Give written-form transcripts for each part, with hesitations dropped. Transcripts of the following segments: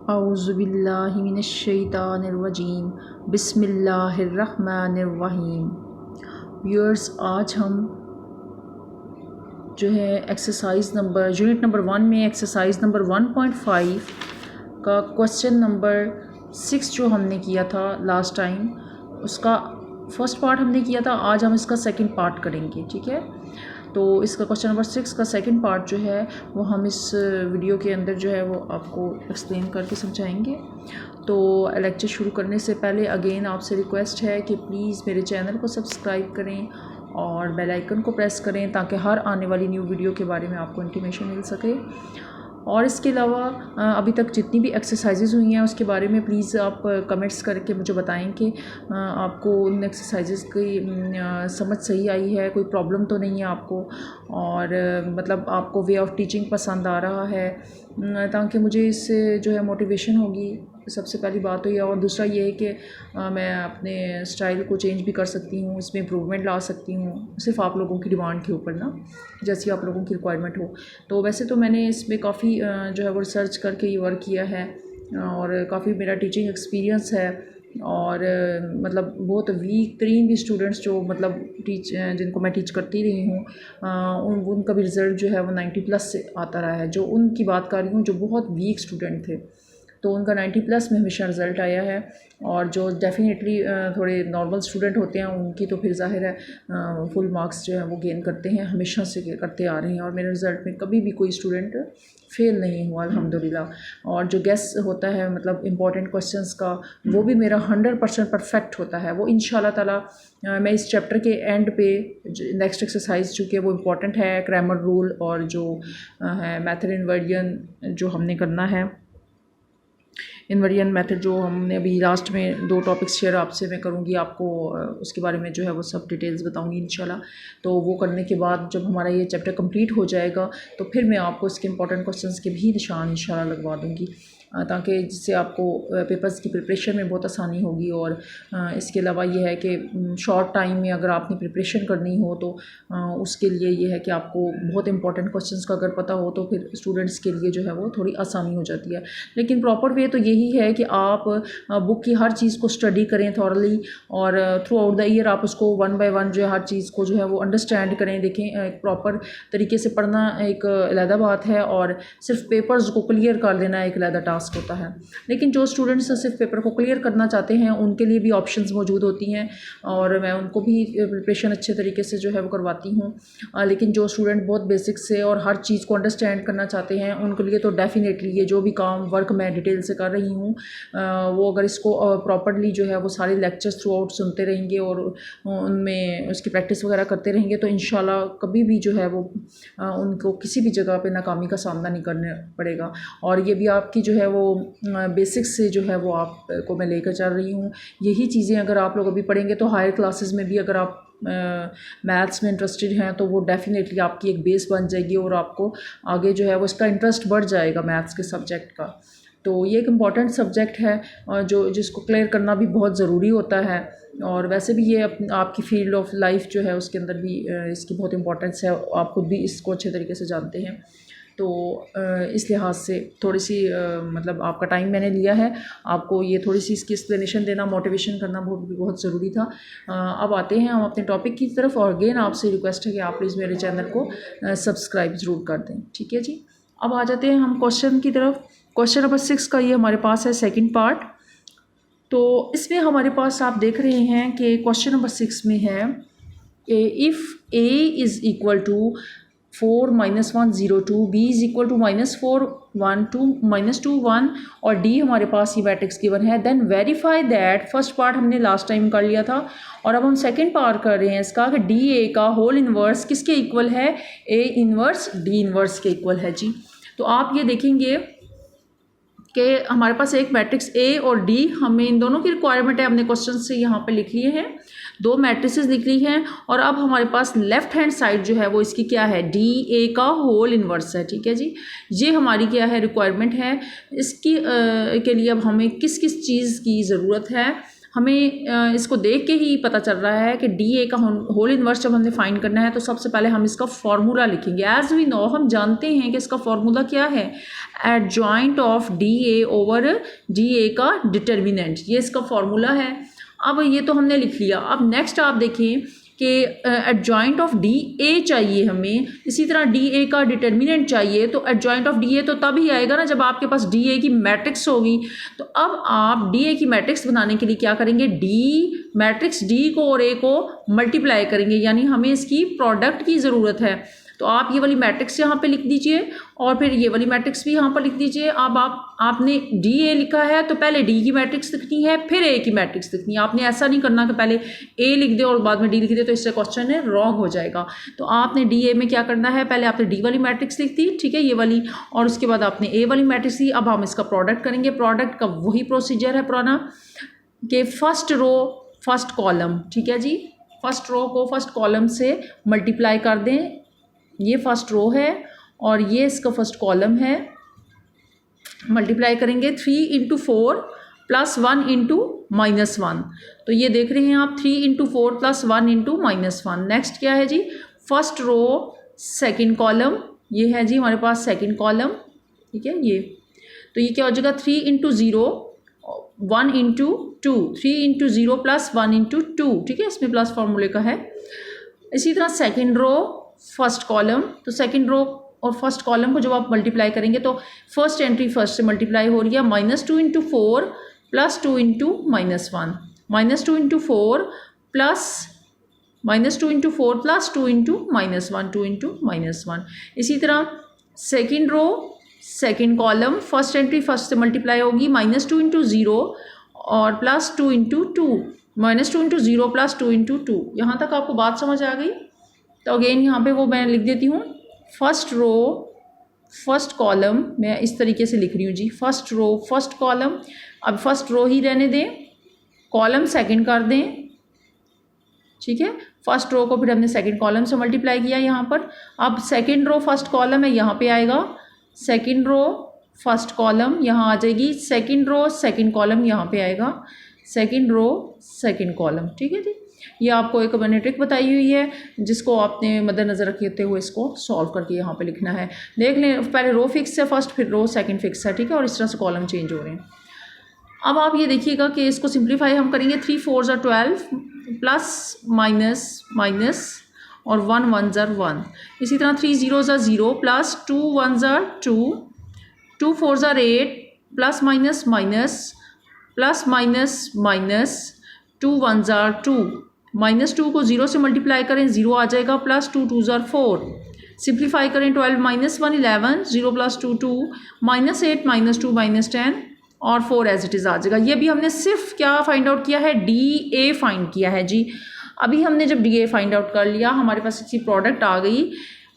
औज़ुबिल्लाहि मिनश्शैतानिर्रजीम बिस्मिल्लाहिर्रहमानिर्रहीम। व्यूअर्स, आज हम जो है एक्सरसाइज नंबर यूनिट नंबर 1 में एक्सरसाइज नंबर 1.5 का क्वेश्चन नंबर 6 जो हमने किया था लास्ट टाइम, उसका फर्स्ट पार्ट हमने किया था। आज हम इसका सेकंड पार्ट करेंगे, ठीक है। तो इसका क्वेश्चन नंबर 6 का सेकंड पार्ट जो है वो हम इस वीडियो के अंदर जो है वो आपको एक्सप्लेन करके समझाएंगे। तो लेक्चर शुरू करने से पहले अगेन आपसे रिक्वेस्ट है कि प्लीज़ मेरे चैनल को सब्सक्राइब करें और बेल आइकन को प्रेस करें ताकि हर आने वाली न्यू वीडियो के बारे में आपको इंटीमेशन मिल सके। और इसके अलावा अभी तक जितनी भी एक्सरसाइजेज़ हुई हैं उसके बारे में प्लीज़ आप कमेंट्स करके मुझे बताएं कि आपको उन एक्सरसाइजेज़ की समझ सही आई है, कोई प्रॉब्लम तो नहीं है आपको, और मतलब आपको वे ऑफ टीचिंग पसंद आ रहा है, ताकि मुझे इससे जो है मोटिवेशन होगी। सबसे पहली बात तो ये, और दूसरा ये है कि मैं अपने स्टाइल को चेंज भी कर सकती हूँ, इसमें इम्प्रूवमेंट ला सकती हूँ, सिर्फ आप लोगों की डिमांड के ऊपर ना, जैसी आप लोगों की रिक्वायरमेंट हो। तो वैसे तो मैंने इसमें काफ़ी जो है वो रिसर्च करके ये वर्क किया है और काफ़ी मेरा टीचिंग एक्सपीरियंस है, और मतलब बहुत वीक तरीन भी स्टूडेंट्स जो मतलब जिनको मैं टीच करती रही हूँ उनका भी रिज़ल्ट जो है वो 90+ से आता रहा है। जो उनकी बात कर रही हूँ जो बहुत वीक स्टूडेंट थे, तो उनका 90+ में हमेशा रिज़ल्ट आया है। और जो डेफिनेटली थोड़े नॉर्मल स्टूडेंट होते हैं उनकी तो फिर ज़ाहिर है फुल मार्क्स जो है वो गेन करते हैं, हमेशा से करते आ रहे हैं, और मेरे रिज़ल्ट में कभी भी कोई स्टूडेंट फेल नहीं हुआ अल्हम्दुलिल्लाह। और जो गेस होता है मतलब इम्पॉर्टेंट क्वेश्चंस का, वो भी मेरा 100% परफेक्ट होता है। वो इंशाल्लाह ताला मैं इस चैप्टर के एंड पे नेक्स्ट एक्सरसाइज चूँकि वो इम्पॉर्टेंट है, ग्रामर रूल और जो है मेथड इन्वर्जन जो हमने करना है, इन्वर्जन मेथड जो हमने अभी लास्ट में 2 टॉपिक्स शेयर आपसे मैं करूँगी, आपको उसके बारे में जो है वो सब डिटेल्स बताऊँगी इंशाल्लाह। तो वो करने के बाद जब हमारा ये चैप्टर कंप्लीट हो जाएगा तो फिर मैं आपको इसके इंपॉर्टेंट क्वेश्चंस के भी निशान इंशाल्लाह लगवा दूँगी, ताकि जिससे आपको पेपर्स की प्रिपरेशन में बहुत आसानी होगी। और इसके अलावा ये है कि शॉर्ट टाइम में अगर आपने प्रिपरेशन करनी हो तो उसके लिए ये है कि आपको बहुत इंपॉर्टेंट क्वेश्चंस का अगर पता हो तो फिर स्टूडेंट्स के लिए जो है वो थोड़ी आसानी हो जाती है। लेकिन प्रॉपर वे तो यही है कि आप बुक की हर चीज़ को स्टडी करें थॉरली, और थ्रू आउट द ईयर आप उसको 1 बाय 1 जो है हर चीज़ को जो है वो अंडरस्टैंड करें। देखें, एक प्रॉपर तरीके से पढ़ना एक अलग बात है, और सिर्फ पेपर्स को क्लियर कर देना एक अलग टास्क होता है। लेकिन जो स्टूडेंट्स सिर्फ पेपर को क्लियर करना चाहते हैं उनके लिए भी ऑप्शंस मौजूद होती हैं, और मैं उनको भी प्रिपरेशन अच्छे तरीके से जो है वो करवाती हूँ। लेकिन जो स्टूडेंट बहुत बेसिक से और हर चीज़ को अंडरस्टैंड करना चाहते हैं उनके लिए तो डेफिनेटली ये जो भी काम वर्क मैं डिटेल से कर रही हूँ वो अगर इसको प्रॉपरली जो है वो सारे लेक्चर्स थ्रू आउट सुनते रहेंगे और उनमें उसकी प्रैक्टिस वगैरह करते रहेंगे तो इंशाल्लाह कभी भी जो है वो उनको किसी भी जगह पे नाकामी का सामना नहीं करना पड़ेगा। और ये भी आपकी जो है वो बेसिक्स से जो है वो आपको मैं लेकर चल रही हूँ। यही चीज़ें अगर आप लोग अभी पढ़ेंगे तो हायर क्लासेस में भी अगर आप मैथ्स में इंटरेस्टेड हैं तो वो डेफिनेटली आपकी एक बेस बन जाएगी, और आपको आगे जो है वो इसका इंटरेस्ट बढ़ जाएगा मैथ्स के सब्जेक्ट का। तो ये एक इम्पॉर्टेंट सब्जेक्ट है और जिसको क्लियर करना भी बहुत ज़रूरी होता है। और वैसे भी ये आपकी फील्ड ऑफ लाइफ जो है उसके अंदर भी इसकी बहुत इंपॉर्टेंस है, आप खुद भी इसको अच्छे तरीके से जानते हैं। तो इस लिहाज से थोड़ी सी मतलब आपका टाइम मैंने लिया है, आपको ये थोड़ी सी इसकी एक्सप्लेनेशन देना, मोटिवेशन करना बहुत ज़रूरी था। अब आते हैं हम अपने टॉपिक की तरफ, और अगेन आपसे रिक्वेस्ट है कि आप प्लीज़ मेरे चैनल को सब्सक्राइब ज़रूर कर दें, ठीक है जी। अब आ जाते हैं हम क्वेश्चन की तरफ। क्वेश्चन नंबर 6 का ये हमारे पास है सेकंड पार्ट। तो इसमें हमारे पास आप देख रहे हैं कि क्वेश्चन नंबर 6 में है if a is equal to 4 -1 0 2, b is equal to -4 1 2 -2 1, और d हमारे पास ये मैट्रिक्स गिवन है, then verify that. First part हमने लास्ट टाइम कर लिया था और अब हम सेकंड पार्ट कर रहे हैं इसका कि डी ए का होल इन्वर्स किसके इक्वल है, a इन्वर्स d इन्वर्स के इक्वल है जी। तो आप ये देखेंगे कि हमारे पास एक मैट्रिक्स ए और डी, हमें इन दोनों की रिक्वायरमेंट है, हमने क्वेश्चन से यहाँ पे लिख लिए हैं, 2 मैट्रिसेस लिख ली हैं, और अब हमारे पास लेफ्ट हैंड साइड जो है वो इसकी क्या है, डी ए का होल इन्वर्स है, ठीक है जी। ये हमारी क्या है रिक्वायरमेंट है इसकी के लिए अब हमें किस किस चीज़ की ज़रूरत है, हमें इसको देख के ही पता चल रहा है कि डी ए का होल इन्वर्स जब हमने फाइंड करना है तो सबसे पहले हम इसका फॉर्मूला लिखेंगे। एज वी नो, हम जानते हैं कि इसका फॉर्मूला क्या है, adjoint of D A over D A का डिटर्मिनेंट, ये इसका फॉर्मूला है। अब ये तो हमने लिख लिया। अब नेक्स्ट आप देखें कि एडजॉइंट ऑफ डी ए चाहिए हमें, इसी तरह डी ए का डिटर्मिनेंट चाहिए। तो एडजॉइंट ऑफ डी ए तो तब ही आएगा ना जब आपके पास डी ए की मैट्रिक्स होगी। तो अब आप डी ए की मैट्रिक्स बनाने के लिए क्या करेंगे, डी मैट्रिक्स डी को और ए को मल्टीप्लाई करेंगे, यानी हमें इसकी प्रोडक्ट की ज़रूरत है। तो आप ये वाली मैट्रिक्स यहाँ पे लिख दीजिए और फिर ये वाली मैट्रिक्स भी यहाँ पर लिख दीजिए। अब आपने डी ए लिखा है तो पहले डी की मैट्रिक्स लिखनी है, फिर ए की मैट्रिक्स लिखनी है। आपने ऐसा नहीं करना कि पहले ए लिख दे और बाद में डी लिख दे, तो इससे क्वेश्चन है रॉन्ग हो जाएगा। तो आपने डी ए में क्या करना है, पहले आपने डी वाली मैट्रिक्स लिख दी, ठीक है, ये वाली, और उसके बाद आपने ए वाली मैट्रिक्स ली। अब हम इसका प्रोडक्ट करेंगे। प्रोडक्ट का वही प्रोसीजर है पुराना कि फर्स्ट रो फर्स्ट कॉलम, ठीक है जी, फर्स्ट रो को फर्स्ट कॉलम से मल्टीप्लाई कर दें। ये फर्स्ट रो है और ये इसका फर्स्ट कॉलम है, मल्टीप्लाई करेंगे 3 इंटू 4 प्लस 1 इंटू -1। तो ये देख रहे हैं आप 3 इंटू 4 प्लस 1 इंटू -1। नेक्स्ट क्या है जी, फर्स्ट रो सेकंड कॉलम, ये है जी हमारे पास सेकंड कॉलम, ठीक है। ये तो ये क्या हो जाएगा 3 into 0 1 into 2, 3 into 0 plus 1 into 2, ठीक है, इसमें प्लस फॉर्मूले का है। इसी तरह सेकंड रो फर्स्ट कॉलम, तो सेकंड रो और फर्स्ट कॉलम को जब आप मल्टीप्लाई करेंगे तो फर्स्ट एंट्री फर्स्ट से मल्टीप्लाई हो रही है, -2 into 4 plus 2 into -1, -2 into 4 plus -2 into 4 plus 2 into -1, 2 into -1। इसी तरह second row second column, first entry first से मल्टीप्लाई होगी, -2 इंटू 0 और plus 2 into 2, -2 into 0 plus 2 into 2। यहाँ तक आपको बात समझ आ गई? तो अगेन यहाँ पे वो मैं लिख देती हूँ, फर्स्ट रो फर्स्ट कॉलम, मैं इस तरीके से लिख रही हूँ जी, फर्स्ट रो फर्स्ट कॉलम। अब फर्स्ट रो ही रहने दें, कॉलम सेकंड कर दें, ठीक है। फर्स्ट रो को फिर हमने सेकंड कॉलम से मल्टीप्लाई किया यहाँ पर। अब सेकंड रो फर्स्ट कॉलम है, यहाँ पे आएगा सेकंड रो फर्स्ट कॉलम, यहाँ आ जाएगी सेकंड रो सेकंड कॉलम, यहाँ पे आएगा सेकंड रो सेकंड कॉलम, ठीक है जी। ये आपको एक मैंने ट्रिक बताई हुई है जिसको आपने मद्देनज़र रखते हुए इसको सॉल्व करके यहाँ पे लिखना है। देख लें, पहले रो फिक्स है फर्स्ट, फिर रो सेकंड फिक्स है, ठीक है, और इस तरह से कॉलम चेंज हो रहे हैं। अब आप ये देखिएगा कि इसको सिंप्लीफाई हम करेंगे, 3 4 12 प्लस माइनस माइनस और 1 1 1। इसी तरह 3 0 0 plus 2 1 2, 2 4 8 plus minus minus plus minus minus 2 1 2, -2 को 0 से मल्टीप्लाई करें, 0 आ जाएगा, प्लस 2 2 4, सिंप्लीफाई करें 12 -1 11, 0 प्लस 2 2, -8 -2 -10 और 4 एज इट इज़ आ जाएगा। ये भी हमने सिर्फ क्या फाइंड आउट किया है, डी ए फाइंड किया है जी। अभी हमने जब डी ए फाइंड आउट कर लिया, हमारे पास इसकी प्रोडक्ट आ गई,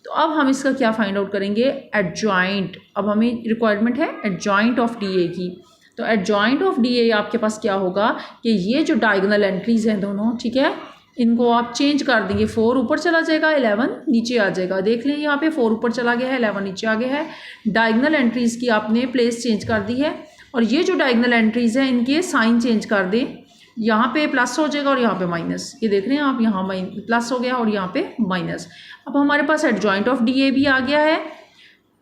तो अब हम इसका क्या फाइंड आउट करेंगे, एडजॉइंट। अब हमें रिक्वायरमेंट है एडजॉइंट ऑफ डी ए की। तो एडजॉइंट ऑफ डी ए आपके पास क्या होगा कि ये जो डायगोनल एंट्रीज हैं दोनों, ठीक है, इनको आप चेंज कर देंगे। 4 ऊपर चला जाएगा, 11 नीचे आ जाएगा। देख लें यहाँ पे 4 ऊपर चला गया है, 11 नीचे आ गया है। डायगोनल एंट्रीज़ की आपने प्लेस चेंज कर दी है, और ये जो डायगोनल एंट्रीज़ हैं इनके साइन चेंज कर दें। यहाँ पे प्लस हो जाएगा और यहाँ पे माइनस, ये देख रहे हैं आप, यहाँ प्लस हो गया और यहाँ पे माइनस। अब हमारे पास एडजॉइंट ऑफ डी ए भी आ गया है,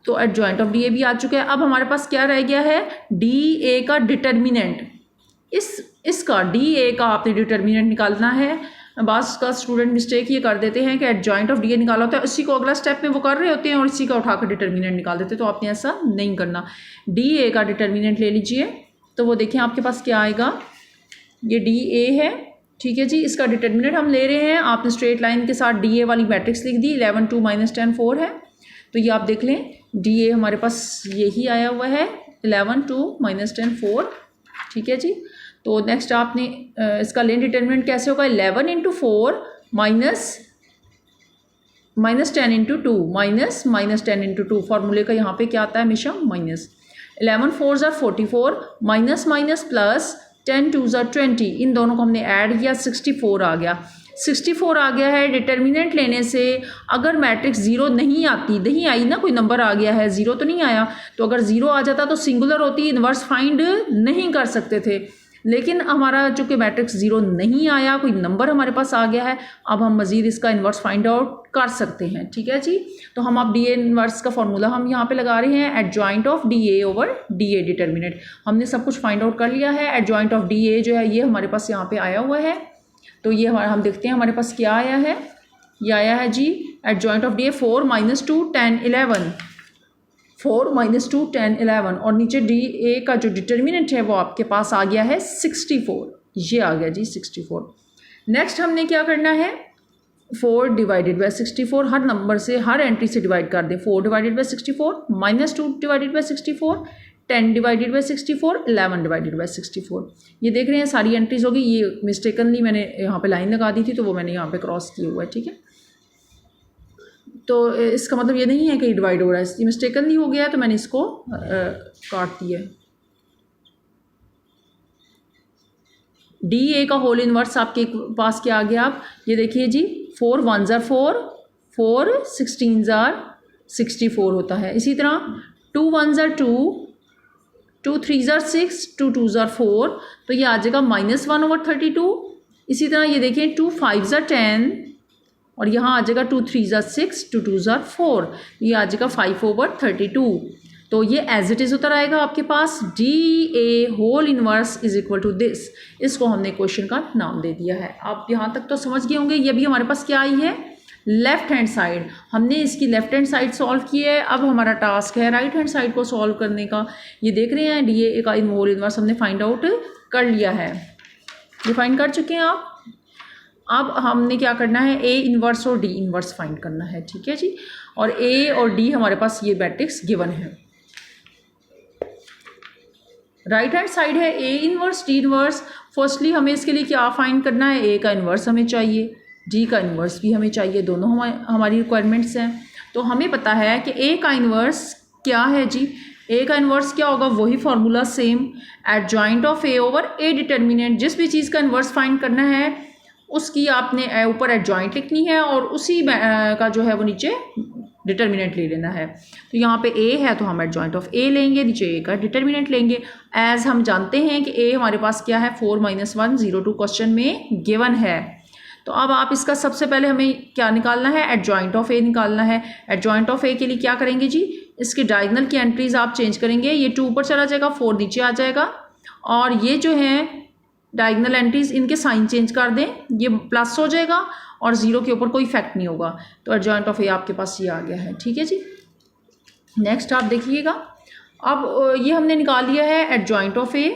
तो एडजॉइंट ऑफ डी ए भी आ चुका है। अब हमारे पास क्या रह गया है, डी ए का डिटर्मिनेंट। इसका डी ए का आपने डिटर्मिनेंट निकालना है। बास का स्टूडेंट मिस्टेक ये कर देते हैं कि एडजॉइंट ऑफ डी ए निकाला होता है, इसी को अगला स्टेप में वो कर रहे होते हैं और इसी का उठाकर डिटर्मिनेंट निकाल देते हैं। तो आपने ऐसा नहीं करना। डी ए का डिटर्मिनेंट ले लीजिए, तो वो देखें आपके पास क्या आएगा, ये डी ए है, ठीक है जी। इसका डिटर्मिनेंट हम ले रहे हैं, आपने स्ट्रेट लाइन के साथ डी ए वाली मैट्रिक्स लिख दी, 11 2 -10 4 है। तो ये आप देख लें, डी ए हमारे पास यही आया हुआ है, 11 2 -10 4, ठीक है जी। तो नेक्स्ट आपने इसका लेन डिटर्मिनेंट कैसे होगा, 11 इंटू 4 -10 इंटू 2 -10 इंटू 2। फॉर्मूले का यहाँ पे क्या आता है हमेशा माइनस। 11 4 44, minus minus plus, 10 2 20। इन दोनों को हमने ऐड किया, 64 आ गया। 64 आ गया है। डिटर्मिनेंट लेने से अगर मैट्रिक्स 0 नहीं आई ना, कोई नंबर आ गया है 0 तो नहीं आया, तो अगर 0 आ जाता तो सिंगुलर होती, इन्वर्स फाइंड नहीं कर सकते थे। लेकिन हमारा चूँकि मैट्रिक्स ज़ीरो नहीं आया, कोई नंबर हमारे पास आ गया है, अब हम मज़ीद इसका इन्वर्स फाइंड आउट कर सकते हैं। ठीक है जी, तो हम अब डी ए इन्वर्स का फॉर्मूला हम यहाँ पे लगा रहे हैं, adjoint of D A over D A determinant. हमने सब कुछ फाइंड आउट कर लिया है। एडजॉइंट ऑफ डी ए जो है ये हमारे पास यहाँ पे आया हुआ है, तो ये हमारा हम देखते हैं हमारे पास क्या आया है। ये आया है जी एडजॉइंट ऑफ डी ए 4 - 2 10 11, 4 - 2 10 11, और नीचे डी ए का जो डिटर्मिनेंट है वो आपके पास आ गया है 64, ये आ गया जी 64। नेक्स्ट हमने क्या करना है, 4 डिवाइडेड बाई 64, हर नंबर से हर एंट्री से डिवाइड कर दें। 4 divided by 64, -2 divided by 64, 10 divided by 64, 11 divided by 64। ये देख रहे हैं सारी एंट्रीज होगी। ये मिस्टेकनली मैंने यहाँ पे लाइन लगा दी थी, तो वो मैंने यहाँ पे क्रॉस किया हुआ है। ठीक है, तो इसका मतलब ये नहीं है कि डिवाइड हो रहा है, ये मिस्टेकनली हो गया है, तो मैंने इसको काट दिया। डी ए का होल इनवर्स आपके पास क्या आ गया, आप ये देखिए जी, 4 1s are 4, 4 16s are 64 होता है। इसी तरह 2 1s are 2, 2 3s are 6, 2 2s are 4, तो ये आ जाएगा -1/32। इसी तरह ये देखिए 2 5s are 10, और यहाँ आ जाएगा 2 3s are 6, 2 2s are 4, ये आ जाएगा 5/32। तो ये एज इट इज़ उतर आएगा आपके पास। The A whole inverse is equal to this, इसको हमने क्वेश्चन का नाम दे दिया है। आप यहाँ तक तो समझ गए होंगे। ये भी हमारे पास क्या आई है, लेफ्ट हैंड साइड। हमने इसकी लेफ्ट हैंड साइड सॉल्व की है, अब हमारा टास्क है राइट हैंड साइड को सॉल्व करने का। ये देख रहे हैं डी ए का होल इनवर्स हमने फाइंड आउट कर लिया है, डिफाइन कर चुके हैं आप। अब हमने क्या करना है, ए इनवर्स और डी इनवर्स फाइंड करना है। ठीक है जी, और ए और डी हमारे पास ये मैट्रिक्स गिवन है। राइट हैंड साइड है A inverse D inverse. Firstly हमें इसके लिए क्या फाइंड करना है, ए का इनवर्स हमें चाहिए, डी का इनवर्स भी हमें चाहिए, दोनों हमारी रिक्वायरमेंट्स हैं। तो हमें पता है कि ए का इनवर्स क्या है जी, ए का इनवर्स क्या होगा, वही formula same, adjoint of A over A determinant. जिस भी चीज़ का इनवर्स फाइंड करना है उसकी आपने ऊपर एडजॉइंट लिखनी है और उसी का जो है वो नीचे डिटर्मिनेंट ले लेना है। तो यहाँ पे ए है तो हम एडजॉइंट ऑफ ए लेंगे, नीचे ए का डिटर्मिनेंट लेंगे। एज हम जानते हैं कि ए हमारे पास क्या है, 4 - 1 0 2 क्वेश्चन में गिवन है। तो अब आप इसका सबसे पहले हमें क्या निकालना है, एडजॉइंट ऑफ ए निकालना है। एडजॉइंट ऑफ ए के लिए क्या करेंगे जी, इसके डायगोनल की एंट्रीज आप चेंज करेंगे। ये 2 ऊपर चला जाएगा, 4 नीचे आ जाएगा, और ये जो है डायगोनल एंट्रीज इनके साइन चेंज कर दें, ये प्लस हो जाएगा और 0 के ऊपर कोई इफेक्ट नहीं होगा। तो एडजॉइंट ऑफ ए आपके पास ये आ गया है। ठीक है जी, नेक्स्ट आप देखिएगा, अब ये हमने निकाल लिया है एडजॉइंट ऑफ ए।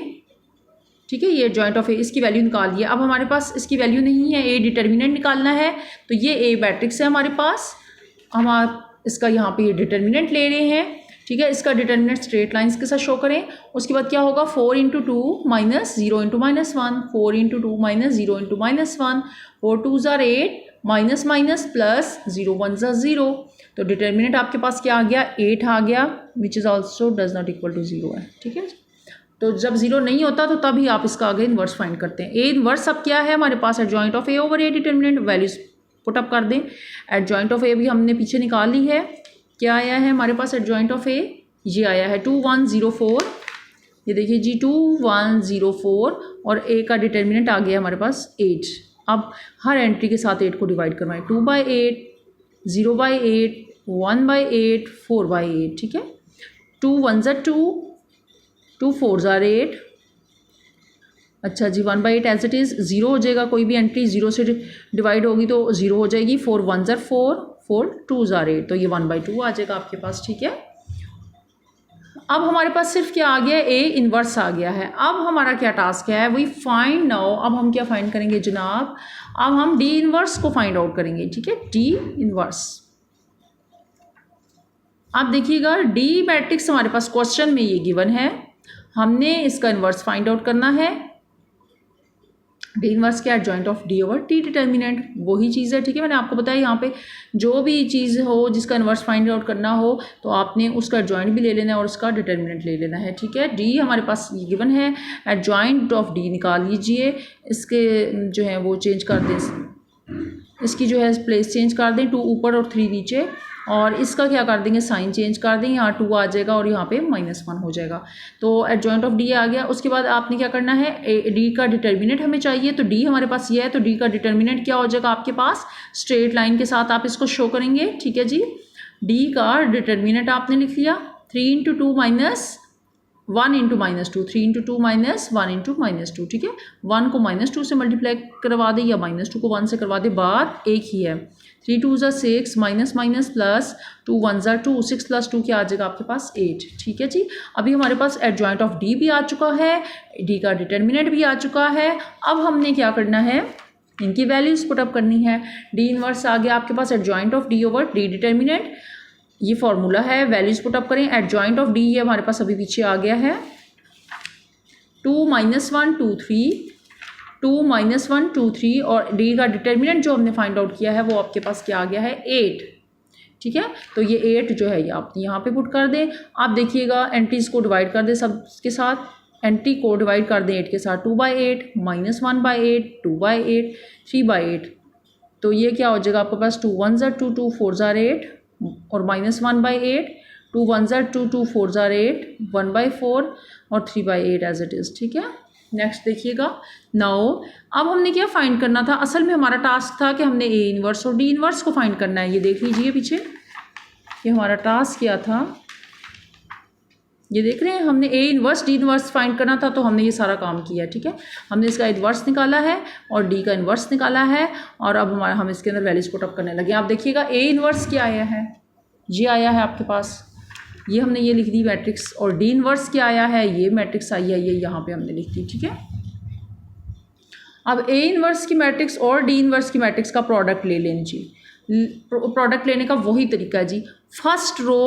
ठीक है, ये एडजॉइंट ऑफ ए, इसकी वैल्यू निकाल लिया। अब हमारे पास इसकी वैल्यू नहीं है, ए डिटर्मिनेंट निकालना है। तो ये ए मैट्रिक्स है हमारे पास, हम इसका यहाँ पे ये डिटर्मिनेंट ले रहे हैं। ठीक है, इसका डिटर्मिनेंट स्ट्रेट लाइंस के साथ शो करें। उसके बाद क्या होगा, 4 × 2 - 0 × -1, 4 × 2 - 0 × -1, 4 2s are 8, minus minus plus, 0 1s are 0। तो डिटर्मिनेंट आपके पास क्या आ गया, 8 आ गया, which is also does not equal to 0 है। ठीक है, तो जब 0 नहीं होता तो तभी आप इसका आगे इन्वर्स फाइंड करते हैं। ए इन्वर्स अब क्या है हमारे पास, adjoint of A over A determinant, values put up कर दें। एडजॉइंट ऑफ ए भी हमने पीछे निकाल ली है। क्या आया है हमारे पास एडजॉइंट ऑफ ए, ये आया है 2 1 0 4। ये देखिए जी 2 1 0 4, और ए का डिटर्मिनेंट आ गया हमारे पास 8। अब हर एंट्री के साथ 8 को डिवाइड करवाएं, 2/8, 0/8, 1/8, 4/8। ठीक है, 2 1s are 2, 2 4s are 8। अच्छा जी, 1/8 एज इट इज़, 0 हो जाएगा, कोई भी एंट्री 0 से डिवाइड होगी तो 0 हो जाएगी। 4 1s are 4, 4 2s are 8, तो ये 1/2 आ जाएगा आपके पास। ठीक है, अब हमारे पास सिर्फ क्या आ गया, ए इन्वर्स आ गया है। अब हमारा क्या टास्क है, वी फाइंड नाउ, अब हम क्या फाइंड करेंगे जनाब, अब हम डी इन्वर्स को फाइंड आउट करेंगे। ठीक है, डी इन्वर्स, आप देखिएगा डी मैट्रिक्स हमारे पास क्वेश्चन में ये गिवन है, हमने इसका इन्वर्स फाइंड आउट करना है। डी इन्वर्स क्या, adjoint of D over T determinant, वही चीज़ है। ठीक है, मैंने आपको बताया यहाँ पे जो भी चीज़ हो जिसका इन्वर्स फाइंड आउट करना हो तो आपने उसका एडजॉइंट भी ले लेना है और उसका डिटर्मिनेंट ले लेना है। ठीक है, डी हमारे पास ये गिवन है, एडजॉइंट ऑफ डी निकाल लीजिए। इसके जो है वो चेंज कर दें, इसकी जो है प्लेस चेंज कर दें, 2 ऊपर और 3 नीचे, और इसका क्या कर देंगे, साइन चेंज कर देंगे, यहाँ 2 आ जाएगा और यहाँ पे -1 हो जाएगा। तो एडजॉइंट ऑफ डी आ गया। उसके बाद आपने क्या करना है, डी का डिटर्मिनेंट हमें चाहिए, तो डी हमारे पास ये है, तो डी का डिटर्मिनेंट क्या हो जाएगा आपके पास, स्ट्रेट लाइन के साथ आप इसको शो करेंगे। ठीक है जी, डी का डिटर्मिनेंट आपने लिख लिया 3 × 2 - 1 × -2, 3 × 2 - 1 × -2। ठीक है, 1 को -2 से मल्टीप्लाई करवा दे या -2 को 1 से करवा दे, बात एक ही है। 3 × 2 = 6 -, प्लस 2 × 1 = 2, 6 + 2 क्या आ जाएगा आपके पास 8। ठीक है जी, अभी हमारे पास एडजॉइंट ऑफ डी भी आ चुका है, डी का डिटर्मिनेंट भी आ चुका है। अब हमने क्या करना है, इनकी वैल्यूज पुटअप करनी है। डी इनवर्स आ गया आपके पास, adjoint of D over D determinant, ये फॉर्मूला है, वैल्यूज पुटअप करें। एडजॉइंट ऑफ डी ये हमारे पास अभी पीछे आ गया है, 2 - 1 2 3, 2 - 1 2 3, और डी का डिटर्मिनेंट जो हमने फाइंड आउट किया है वो आपके पास क्या आ गया है 8। ठीक है, तो ये 8 जो है ये आप यहाँ पे पुट कर दें। आप देखिएगा एंट्रीज को डिवाइड कर दें सब के साथ, एंट्री को डिवाइड कर दें 8 के साथ, 2/8 -1/8 2/8 3/8, तो ये क्या हो जाएगा आपके पास, 2 × 1 = 2, 2 × 4 = 8 और -1/8, 2 × 1 = 2, 2 × 4 = 8, 1/4 और 3/8 एज इट इज़। ठीक है, नेक्स्ट देखिएगा। नाउ अब हमने क्या फाइंड करना था, असल में हमारा टास्क था कि हमने ए इनवर्स और डी इनवर्स को फाइंड करना है। ये देख लीजिए पीछे, ये हमारा टास्क क्या था, ये देख रहे हैं, हमने A inverse D inverse find करना था, तो हमने ये सारा काम किया। ठीक है, हमने इसका इनवर्स निकाला है और डी का इनवर्स निकाला है, और अब हम इसके अंदर वैल्यूज पुटअप करने लगे। आप देखिएगा ए इनवर्स क्या आया है, ये आया है आपके पास, ये हमने ये लिख दी मैट्रिक्स, और डी इनवर्स क्या आया है, ये मैट्रिक्स आई है, ये यहाँ पे हमने लिख दी। ठीक है, अब ए इनवर्स की मैट्रिक्स और डी इनवर्स की मैट्रिक्स का प्रोडक्ट ले लें जी। प्रोडक्ट लेने का वही तरीका है जी, फर्स्ट रो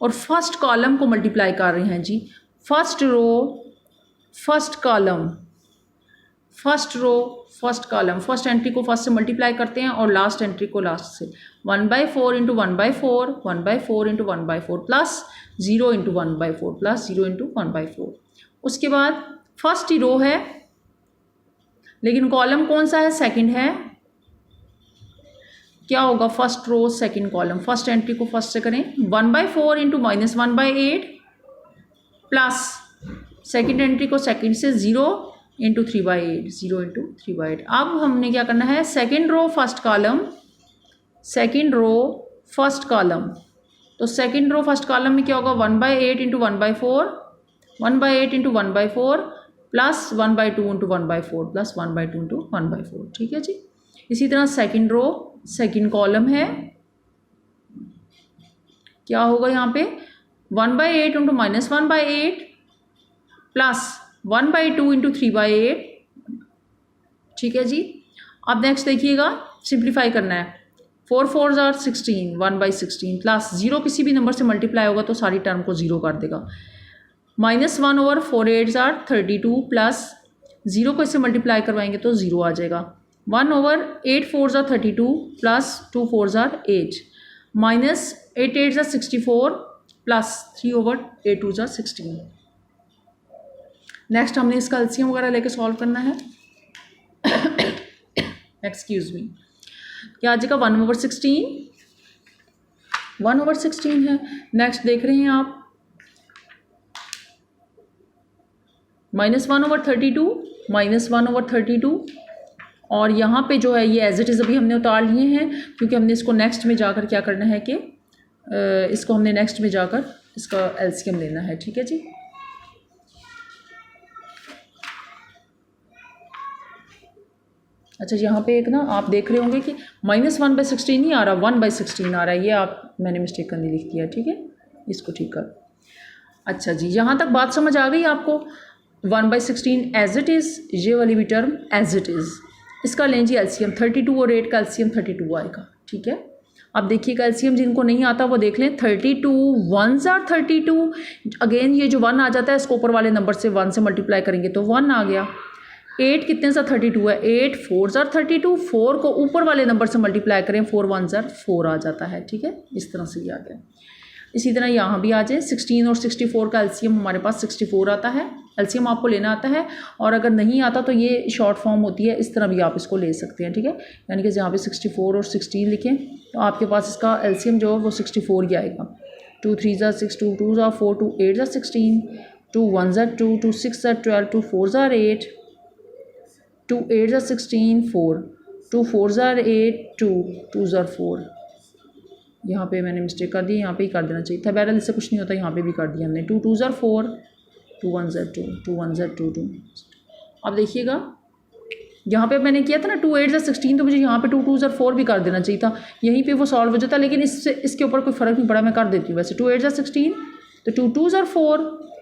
और फर्स्ट कॉलम को मल्टीप्लाई कर रहे हैं जी। First row first column, first row first column, first entry को फर्स्ट से मल्टीप्लाई करते हैं और लास्ट एंट्री को लास्ट से। 1/4 × 1/4, 1/4 × 1/4 प्लस 0 × 1/4 प्लस 0 × 1/4। उसके बाद फर्स्ट ही रो है, लेकिन कॉलम कौन सा है, सेकंड है। क्या होगा, first row second column, first entry को फर्स्ट से करें, 1/4 × -1/8 प्लस सेकंड एंट्री को सेकंड से 0 × 3/8, 0 × 3/8। अब हमने क्या करना है, second row first column, second row first column, तो सेकंड रो फर्स्ट कॉलम में क्या होगा, 1/8 × 1/4, 1/8 × 1/4 प्लस 1/2 × 1/4 प्लस 1/2 × 1/4। ठीक है जी, इसी तरह सेकंड रो सेकंड कॉलम है, क्या होगा यहाँ पे, 1/8 × -1/8 प्लस 1/2 × 3/8। ठीक है जी, अब नेक्स्ट देखिएगा, सिंप्लीफाई करना है, 4 × 4 = 16, 1/16 प्लस 0 किसी भी नंबर से मल्टीप्लाई होगा तो सारी टर्म को 0 कर देगा, -1/4 8 = 32 प्लस 0 को इससे मल्टीप्लाई करवाएंगे तो 0 आ जाएगा, 1/8 4 = 32 प्लस 2 4 = 8, -8 8 = 64 प्लस 3/8 2 = 16। नेक्स्ट हमने इसका एलसीएम वगैरह लेके सॉल्व करना है। एक्सक्यूज मी, क्या आ जाएगा, 1/16, 1/16 है। नेक्स्ट देख रहे हैं आप, -1/32, -1/32, और यहाँ पे जो है ये एज इट इज़ अभी हमने उतार लिए हैं, क्योंकि हमने इसको नेक्स्ट में जाकर क्या करना है कि इसको हमने नेक्स्ट में जाकर इसका एलसीएम लेना है। ठीक है जी, अच्छा यहाँ पे एक ना आप देख रहे होंगे कि -1/16 नहीं आ रहा, 1/16 आ रहा है, ये आप मैंने मिस्टेक करनी लिख दिया। ठीक है, इसको ठीक कर। अच्छा जी, यहाँ तक बात समझ आ गई आपको, 1/16 एज इट इज़, ये वाली भी टर्म एज इट इज़। इसका लें जी एलसीएम, 32 और 8 का एलसीएम 32 आएगा। ठीक है, अब देखिएगा एलसीएम जिनको नहीं आता वो देख लें, 32 1s are 32, अगेन ये जो 1 आ जाता है इसको ऊपर वाले नंबर से 1 से मल्टीप्लाई करेंगे तो 1 आ गया। 8 कितने सा 32 है, 8 4s are 32, 4 को ऊपर वाले नंबर से मल्टीप्लाई करें, 4 1s are 4 आ जाता है। ठीक है, इस तरह से ये आ गया। इसी तरह यहाँ भी आ जाए 16 और 64 का एलसीएम हमारे पास 64 आता है। एलसीएम आपको लेना आता है, और अगर नहीं आता तो ये शॉर्ट फॉर्म होती है, इस तरह भी आप इसको ले सकते हैं, ठीक है। यानी कि जहाँ पे 64 और 16 लिखें तो आपके पास इसका एलसीएम जो है वो 64 ही आएगा। 2 3 ज़ा 6, 2 2 ज़ा 4, 2 8 ज़ा 16, 2 1 ज़ा 2, 2 6 ज़ा 12, 2 4 ज़ा 8, 2 8 ज़ा 16, 4, 2 4 ज़ा 8, 2 2 ज़ा 4। यहाँ पे मैंने मिस्टेक कर दी, यहाँ पे ही कर देना चाहिए था, बहरहाल इससे कुछ नहीं होता, यहाँ पे भी कर दिया हमने। 2 2 ज़ा 4, 2 1 ज़ा 2, 2 1 ज़ा 2 2। अब देखिएगा यहाँ पे मैंने किया था ना 2 8 ज़ा 16, तो मुझे यहाँ पे 2 2 ज़ा 4 भी कर देना चाहिए था, यहीं पे वो सॉल्व हो जाता, लेकिन इसके ऊपर कोई फ़र्क नहीं पड़ा, मैं कर देती हूँ वैसे। 2 8 ज़ा 16, तो 2 2 ज़ा 4,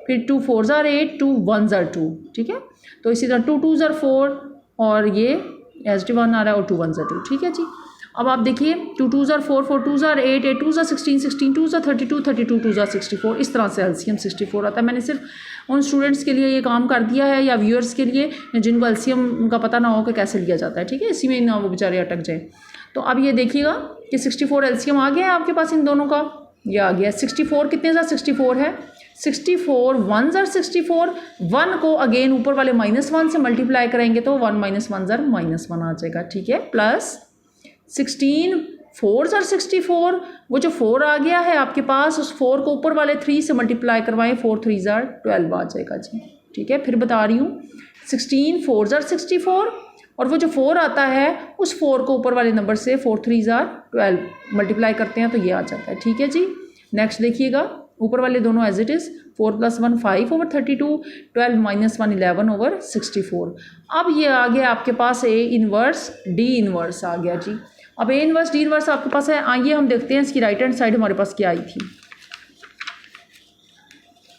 फिर 2 4 ज़ा 8, 2 1 ज़ा 2, ठीक है। तो इसी तरह 2 2 ज़ा 4, और ये -1 आ रहा है, और 2 1 ज़ा 2, ठीक है जी। अब आप देखिए 2 2 ज़ा 4, 4 2 ज़ा 8, 8 2 ज़ा 16, 16 2 ज़ा 32, 32 2 ज़ा 64, इस तरह से एलसीएम 64 आता है। मैंने सिर्फ उन स्टूडेंट्स के लिए ये काम कर दिया है, या व्यूअर्स के लिए जिनको एलसीएम का पता ना हो कि कैसे लिया जाता है, ठीक है, इसी में ना वो बेचारे अटक जाए। तो अब ये देखिएगा कि 64 एलसीएम आ गया है आपके पास इन दोनों का, ये आ गया 64 कितने ज़ा 64 है, 64 1 ज़र 64, 1 को अगेन ऊपर वाले -1 से मल्टीप्लाई करेंगे तो 1 - 1 ज़र -1 आ जाएगा, ठीक है, प्लस 16 4 ज़र 64, वो जो 4 आ गया है आपके पास, उस 4 को ऊपर वाले 3 से मल्टीप्लाई करवाएं, 4 3 ज़र 12 आ जाएगा जी, ठीक है। फिर बता रही हूँ 16 4 ज़र 64, और वो जो 4 आता है उस 4 को ऊपर वाले नंबर से 4 3 ज़र 12 मल्टीप्लाई करते हैं तो ये आ जाता है, ठीक है जी। नेक्स्ट देखिएगा ऊपर वाले दोनों एज इट इज़, 4 + 1 5/32, 12 - 1 11/64। अब ये आ गया आपके पास A इनवर्स D इनवर्स आ गया जी। अब A इनवर्स D इनवर्स आपके पास है, आइए हम देखते हैं इसकी राइट हैंड साइड हमारे पास क्या आई थी।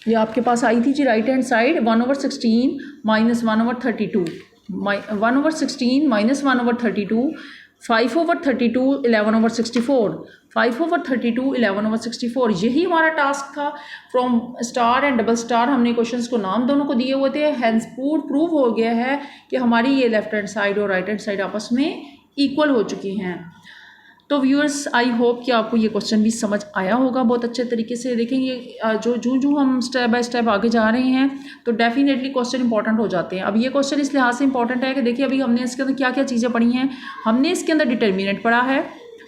ये आपके पास आई थी जी राइट हैंड साइड 1/16 - 1/32, 1/16 - 1/32, 5/32, 11/64, 5/32, 11/64। यही हमारा टास्क था। From star and double star हमने क्वेश्चंस को नाम दोनों को दिए हुए थे, हैंस प्रूव हो गया है कि हमारी ये लेफ्ट हैंड साइड और राइट हैंड साइड आपस में इक्वल हो चुकी हैं। तो व्यूअर्स आई होप कि आपको ये क्वेश्चन भी समझ आया होगा बहुत अच्छे तरीके से। देखेंगे जो हम स्टेप बाय स्टेप आगे जा रहे हैं तो डेफिनेटली क्वेश्चन इंपॉर्टेंट हो जाते हैं। अब ये क्वेश्चन इस लिहाज से इंपॉर्टेंट है कि देखिए अभी हमने इसके अंदर क्या क्या चीज़ें पढ़ी हैं। हमने इसके अंदर डिटर्मिनेंट पढ़ा है,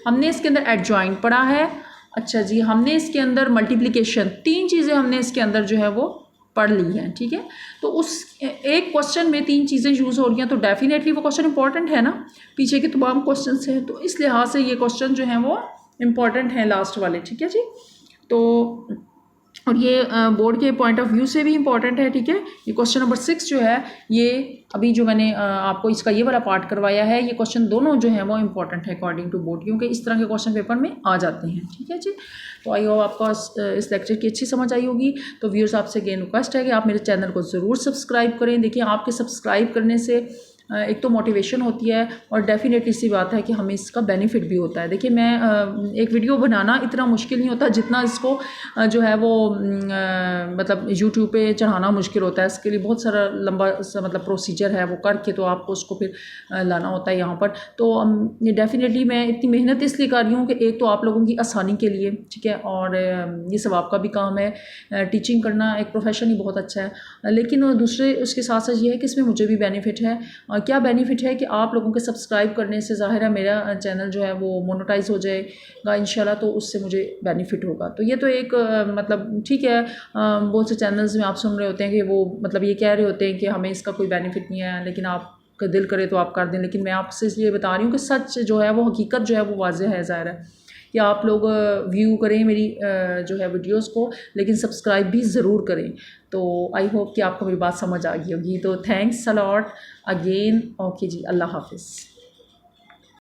हमने इसके अंदर एडजॉइंट पढ़ा है, अच्छा जी, हमने इसके अंदर मल्टीप्लिकेशन, 3 चीज़ें हमने इसके अंदर जो है वो पढ़ ली हैं, ठीक है। तो उस एक क्वेश्चन में 3 चीज़ें यूज़ हो रही हैं तो डेफिनेटली वो क्वेश्चन इंपॉर्टेंट है ना, पीछे के तमाम क्वेश्चन हैं, तो इस लिहाज से ये क्वेश्चन जो हैं वो इम्पॉर्टेंट हैं लास्ट वाले, ठीक है जी। तो और ये बोर्ड के पॉइंट ऑफ व्यू से भी इम्पॉर्टेंट है, ठीक है। ये क्वेश्चन नंबर 6 जो है ये अभी जो मैंने आपको इसका ये वाला पार्ट करवाया है, ये क्वेश्चन दोनों जो हैं वो इम्पॉर्टेंट है अकॉर्डिंग टू बोर्ड, क्योंकि इस तरह के क्वेश्चन पेपर में आ जाते हैं, ठीक है जी। तो आई होप आपको इस लेक्चर की अच्छी समझ आई होगी। तो व्यूअर्स आपसे अगेन रिक्वेस्ट है कि आप मेरे चैनल को ज़रूर सब्सक्राइब करें। देखिए आपके सब्सक्राइब करने से एक तो मोटिवेशन होती है और डेफिनेटली सी बात है कि हमें इसका बेनिफिट भी होता है। देखिए मैं एक वीडियो बनाना इतना मुश्किल नहीं होता जितना इसको जो है वो मतलब यूट्यूब पे चढ़ाना मुश्किल होता है। इसके लिए बहुत सारा लंबा मतलब प्रोसीजर है, वो करके तो आपको उसको फिर लाना होता है यहाँ पर। तो ये डेफिनेटली मैं इतनी मेहनत इसलिए कर रही हूँ कि एक तो आप लोगों की आसानी के लिए, ठीक है, और ये सब आपका भी काम है। टीचिंग करना एक प्रोफेशन ही बहुत अच्छा है, लेकिन दूसरे उसके साथ साथ ये है कि इसमें मुझे भी बेनिफिट है। क्या बेनिफिट है कि आप लोगों के सब्सक्राइब करने से ज़ाहिर है मेरा चैनल जो है वो मोनेटाइज हो जाएगा इंशाल्लाह, तो उससे मुझे बेनिफिट होगा। तो ये तो एक मतलब ठीक है, बहुत से चैनल्स में आप सुन रहे होते हैं कि वो मतलब ये कह रहे होते हैं कि हमें इसका कोई बेनिफिट नहीं है, लेकिन आपका दिल करे तो आप कर दें। लेकिन मैं आपसे इसलिए बता रही हूँ कि सच जो है वो हकीकत जो है वो वाज़ेह है, ज़ाहिर है कि आप लोग व्यू करें मेरी जो है वीडियोस को, लेकिन सब्सक्राइब भी ज़रूर करें। तो आई होप कि आपको मेरी बात समझ आ गई होगी। तो thanks a lot again. Okay जी, अल्लाह हाफिज़।